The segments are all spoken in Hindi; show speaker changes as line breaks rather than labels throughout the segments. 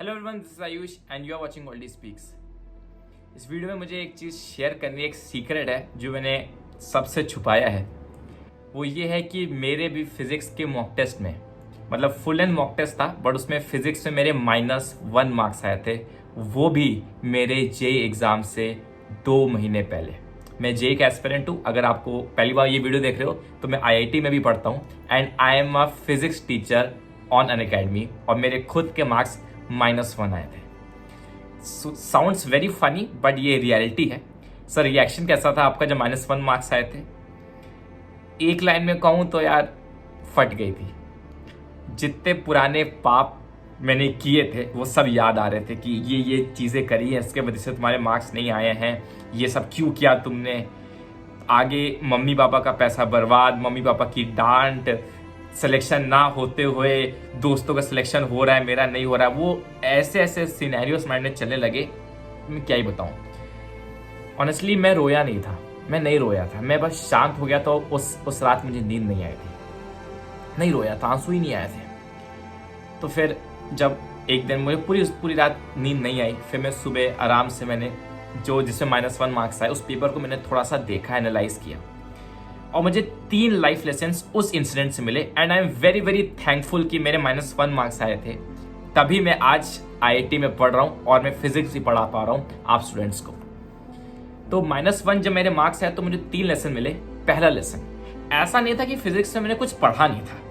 Hello everyone, this is Ayush and you are watching oldie speaks. इस वीडियो में मुझे एक चीज़ शेयर करनी है, एक सीक्रेट है जो मैंने सबसे छुपाया है। वो ये है कि मेरे भी फिजिक्स के मॉक टेस्ट में, मतलब फुल एंड मॉक टेस्ट था बट उसमें फिजिक्स में मेरे -1 मार्क्स आए थे, वो भी मेरे जेई एग्ज़ाम से 2 महीने पहले। मैं जेई का एस्पिरेंट हूँ। अगर आपको पहली बार ये वीडियो देख रहे हो तो मैं आईआईटी में भी पढ़ता हूँ and I am a physics teacher on Unacademy, और मेरे खुद के मार्क्स -1 आए थे। साउंड्स वेरी फनी बट ये रियलिटी है। सर, रिएक्शन कैसा था आपका जब -1 मार्क्स आए थे? एक लाइन में कहूँ तो यार फट गई थी। जितने पुराने पाप मैंने किए थे वो सब याद आ रहे थे कि ये चीज़ें करी हैं, इसके वजह से तुम्हारे मार्क्स नहीं आए हैं, ये सब क्यों किया तुमने। आगे मम्मी पापा का पैसा बर्बाद, मम्मी पापा की डांट, सिलेक्शन ना होते हुए दोस्तों का सिलेक्शन हो रहा है, मेरा नहीं हो रहा है। वो ऐसे ऐसे सिनेरियोस माइंड में चलने लगे, मैं क्या ही बताऊं। ऑनेस्टली मैं रोया नहीं था, मैं नहीं रोया था, मैं बस शांत हो गया। तो उस रात मुझे नींद नहीं आई थी, नहीं रोया था, आंसू ही नहीं आए थे। तो फिर जब एक दिन मुझे पूरी रात नींद नहीं आई, फिर मैं सुबह आराम से मैंने जिसमें -1 मार्क्स आए उस पेपर को मैंने थोड़ा सा देखा, एनालाइज किया, और मुझे 3 लाइफ लेसन्स उस इंसिडेंट से मिले and I am very very thankful कि मेरे -1 मार्क्स आए थे। तभी मैं आज आईआईटी में पढ़ रहा हूँ और मैं फिजिक्स ही पढ़ा पा रहा हूँ आप स्टूडेंट्स को। तो -1 जब मेरे मार्क्स आए तो मुझे 3 लेसन मिले। पहला लेसन, ऐसा नहीं था कि फिजिक्स में मैंने कुछ पढ़ा नहीं था,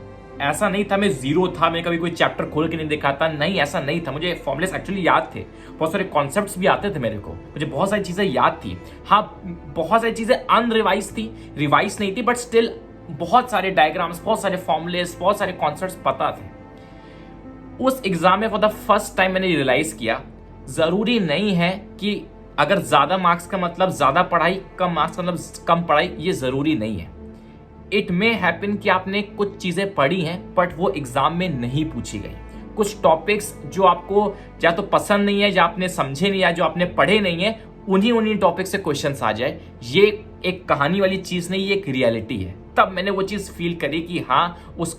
ऐसा नहीं था मैं जीरो था, मैं कभी कोई चैप्टर खोल के नहीं देखा था, नहीं ऐसा नहीं था। मुझे फॉर्मुलेस एक्चुअली याद थे, बहुत सारे कॉन्सेप्ट्स भी आते थे मेरे को, मुझे बहुत सारी चीज़ें याद थी। हाँ, बहुत सारी चीज़ें अनरिवाइज थी, रिवाइज नहीं थी, बट स्टिल बहुत सारे डायग्राम्स, बहुत सारे फॉर्मुलेस, बहुत सारे कॉन्सेप्ट्स पता थे। उस एग्जाम में फॉर द फर्स्ट टाइम मैंने रियलाइज किया, ज़रूरी नहीं है कि अगर ज़्यादा मार्क्स का मतलब ज़्यादा पढ़ाई, कम मार्क्स का मतलब कम पढ़ाई, ये ज़रूरी नहीं है। इट मे हैपन कि आपने कुछ चीज़ें पढ़ी हैं बट वो एग्जाम में नहीं पूछी गई। कुछ टॉपिक्स जो आपको या तो पसंद नहीं है, या आपने समझे नहीं, या जो आपने पढ़े नहीं है, उन्हीं टॉपिक से क्वेश्चंस आ जाए। ये एक कहानी वाली चीज़ नहीं, ये एक रियलिटी है। तब मैंने वो चीज़ फील करी कि हाँ, उस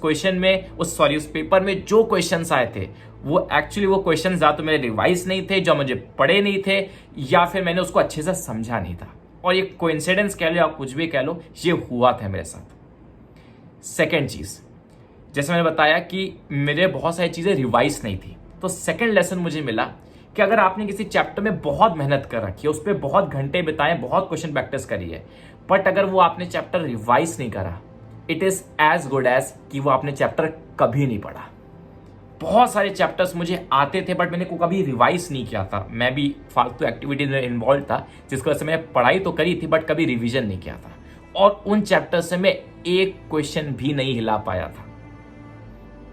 पेपर में जो क्वेश्चंस आए थे वो एक्चुअली वो क्वेश्चंस या तो मेरे रिवाइज नहीं थे, जो मुझे पढ़े नहीं थे, या फिर मैंने उसको अच्छे से समझा नहीं था। और ये कोइंसिडेंस कह लो या कुछ भी कह लो, ये हुआ था मेरे साथ। सेकेंड चीज़, जैसे मैंने बताया कि मेरे बहुत सारी चीज़ें रिवाइज नहीं थी, तो सेकेंड लेसन मुझे मिला कि अगर आपने किसी चैप्टर में बहुत मेहनत कर रखी है, उस पर बहुत घंटे बिताए, बहुत क्वेश्चन प्रैक्टिस करी है, बट अगर वो आपने चैप्टर रिवाइज नहीं करा, it is as good as कि वो आपने चैप्टर कभी नहीं पढ़ा। बहुत सारे चैप्टर्स मुझे आते थे बट मैंने को कभी रिवाइज नहीं किया था। मैं भी फालतू एक्टिविटीज में इन्वॉल्व था, जिसकी वजह से मैंने पढ़ाई तो करी थी बट कभी रिवीजन नहीं किया था, और उन चैप्टर से मैं एक क्वेश्चन भी नहीं हिला पाया था।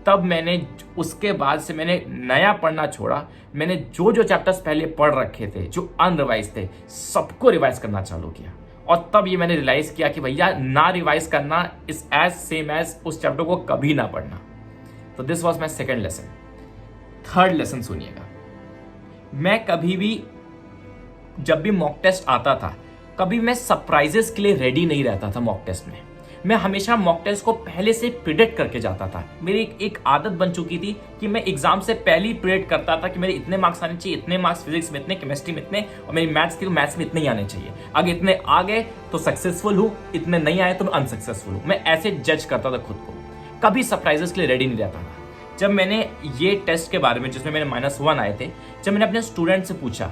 तब मैंने उसके बाद से मैंने नया पढ़ना छोड़ा। मैंने जो चैप्टर्स पहले पढ़ रखे थे, जो अनरिवाइज थे, सबको रिवाइज करना चालू किया, और तब ये मैंने रियलाइज किया कि भैया ना रिवाइज करना इज एज सेम एज उस चैप्टर को कभी ना पढ़ना। तो this was my second lesson. Third lesson सुनिएगा, मैं कभी भी जब भी मॉक टेस्ट आता था, कभी मैं सरप्राइजेस के लिए रेडी नहीं रहता था। मॉक टेस्ट में मैं हमेशा मॉक टेस्ट को पहले से प्रिडिक्ट करके जाता था। मेरी एक आदत बन चुकी थी कि मैं एग्जाम से पहले ही प्रिडिक्ट करता था कि मेरे इतने मार्क्स आने चाहिए, इतने मार्क्स फिजिक्स में इतने, केमिस्ट्री में इतने, और मेरी मैथ्स में इतने ही आने चाहिए। अगर इतने आ गए तो सक्सेसफुल हूँ, इतने नहीं आए तो मैं अनसक्सेसफुल हूँ। मैं ऐसे जज करता था खुद को, कभी सरप्राइजेस के लिए रेडी नहीं रहता था। जब मैंने ये टेस्ट के बारे में, जिसमें मेरे -1 आए थे, जब मैंने अपने स्टूडेंट से पूछा,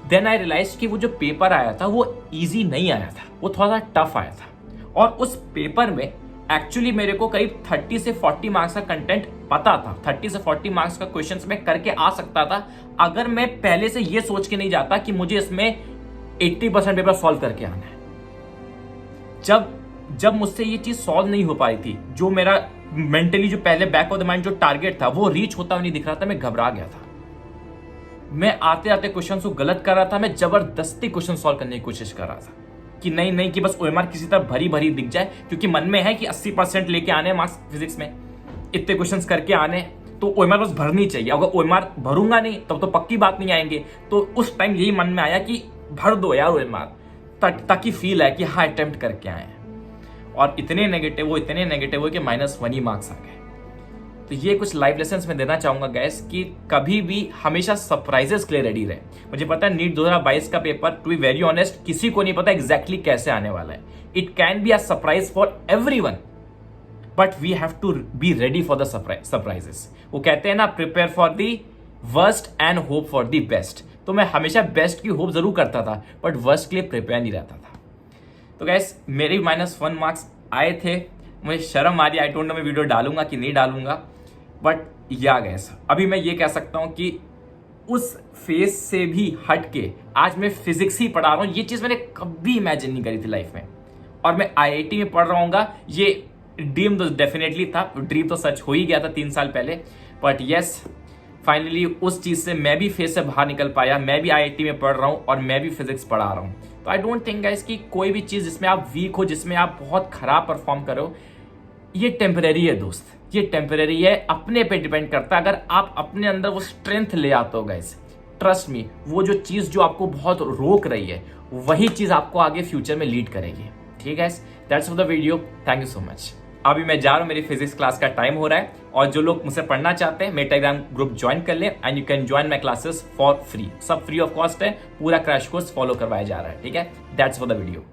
देन आई रियलाइज कि वो जो पेपर आया था वो ईजी नहीं आया था, वो थोड़ा सा टफ आया था। और उस पेपर में एक्चुअली मेरे को करीब 30 से 40 मार्क्स का कंटेंट पता था। 30 से 40 मार्क्स का क्वेश्चंस मैं करके आ सकता था अगर मैं पहले से ये सोच के नहीं जाता कि मुझे इसमें 80% पेपर सॉल्व करके आना है। जब मुझसे ये चीज सॉल्व नहीं हो पा रही थी, जो मेरा मेंटली जो पहले बैक ऑफ द माइंड जो टारगेट था वो रीच होता हुआ नहीं दिख रहा था, मैं घबरा गया था। मैं आते आते क्वेश्चन को गलत कर रहा था, मैं जबरदस्ती क्वेश्चन सॉल्व करने की कोशिश कर रहा था कि नहीं कि बस ओएमआर किसी तरह भरी दिख जाए, क्योंकि मन में है कि 80% लेके आने मार्क्स फिजिक्स में, इतने क्वेश्चंस करके आने, तो ओएमआर बस भरनी चाहिए। अगर ओएमआर भरूंगा नहीं तब तो पक्की बात नहीं आएंगे। तो उस टाइम यही मन में आया कि भर दो यार ओएमआर, ताकि फील है कि हाँ अटेम्प्ट करके आए। और इतने नेगेटिव हो कि -1 ही मार्क्स आ गए। तो ये कुछ लाइफ लेसन मैं देना चाहूंगा गैस कि कभी भी हमेशा सरप्राइजेस के लिए रेडी रहे। मुझे पता है नीट 2022 का paper, to be very honest, किसी को नहीं पता एग्जैक्टली कैसे आने वाला है। It can be a surprise for everyone, but we have to be ready for the surprises. वो कहते हैं ना, prepare for the worst and hope for the best. तो मैं हमेशा बेस्ट की होप जरूर करता था, बट वर्स्ट के लिए प्रिपेयर नहीं रहता था। तो गैस मेरे -1 मार्क्स आए थे, मुझे शर्म आ रही, आई डोंट नो मैं वीडियो डालूंगा कि नहीं डालूंगा, बट या गैस अभी मैं ये कह सकता हूं कि उस फेज से भी हट के आज मैं फिजिक्स ही पढ़ा रहा हूं। ये चीज मैंने कभी इमेजिन नहीं करी थी लाइफ में, और मैं आईआईटी में पढ़ रहा हूँगा। ये ड्रीम तो डेफिनेटली था, ड्रीम तो सच हो ही गया था 3 साल पहले, बट यस फाइनली उस चीज से मैं भी फेज से बाहर निकल पाया। मैं भी आईआईटी में पढ़ रहा हूँ और मैं भी फिजिक्स पढ़ा रहा हूँ। तो आई डोंट थिंक गाइस कि कोई भी चीज जिसमें आप वीक हो, जिसमें आप बहुत खराब परफॉर्म करो, ये टेम्परेरी है दोस्त, ये टेम्परेरी है। अपने पे डिपेंड करता है। अगर आप अपने अंदर वो स्ट्रेंथ ले आते हो गाइस, ट्रस्ट मी, वो जो चीज जो आपको बहुत रोक रही है, वही चीज आपको आगे फ्यूचर में लीड करेगी। ठीक है, that's for the video, thank you so much. अभी मैं जा रहा हूँ, मेरी फिजिक्स क्लास का टाइम हो रहा है, और जो लोग मुझसे पढ़ना चाहते हैं मेरे टेलीग्राम ग्रुप ज्वाइन कर लें, and you can join my classes for free. सब फ्री ऑफ कॉस्ट है, पूरा क्रैश कोर्स फॉलो करवाया जा रहा है। ठीक है, दैट्स फॉर द वीडियो।